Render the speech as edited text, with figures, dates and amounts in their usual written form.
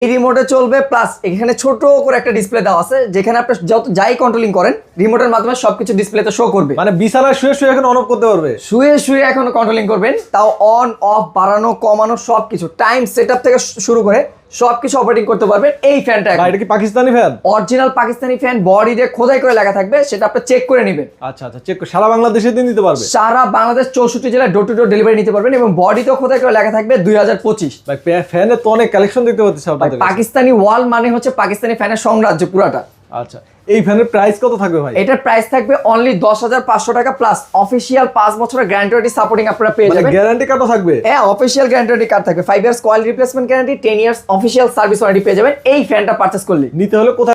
এই রিমোটে চলবে, প্লাস এখানে ছোট করে একটা ডিসপ্লে দেওয়া আছে, যেখানে আপনি যত যাই কন্ট্রোলিং করেন রিমোটের মাধ্যমে সবকিছু ডিসপ্লেতে শো করবে। মানে বিছানায় শুয়ে শুয়ে এখন অন অফ করতে পারবে। শুয়ে শুয়ে এখন কন্ট্রোলিং করবেন, তাও অন অফ বাড়ানো কমানো সবকিছু, টাইম সেটআপ থেকে শুরু করে সবকিছু অপারেটিং করতে পারবেন এই ফ্যানটা। ভাই এটা কি Pakistani fan? Original Pakistani fan, body দিয়ে খোদাই করে লেখা থাকবে, সেটা আপনি চেক করে নেবেন। আচ্ছা আচ্ছা, চেক করে সারা বাংলাদেশে দিন দিতে পারবে। সারা বাংলাদেশ 64 জেলায় ডোর টু ডোর ডেলিভারি নিতে পারবেন, এবং বডিতেও খোদাই করে লেখা থাকবে 2025। ভাই ফ্যানের তো অনেক কালেকশন দেখতে পাচ্ছি আপনাদের কাছে। পাকিস্তানি ওয়াল মানে হচ্ছে পাকিস্তানি ফ্যানের সাম্রাজ্য পুরাটা। আচ্ছা, এই ফ্যানের প্রাইস কত থাকবে ভাই? এটার প্রাইস থাকবে অনলি 10,500 টাকা, প্লাস অফিসিয়াল 5 বছরের গ্যারান্টি সাপোর্টিং আপনারা পেয়ে মানে যাবেন। গ্যারান্টি কার্ডও থাকবে? হ্যাঁ, অফিসিয়াল গ্যারান্টি কার্ড থাকবে, 5 years coil replacement guarantee, 10 years official service warranty পেয়ে যাবেন এই ফ্যানটা পারচেজ করলে। নিতে হলে কোথায়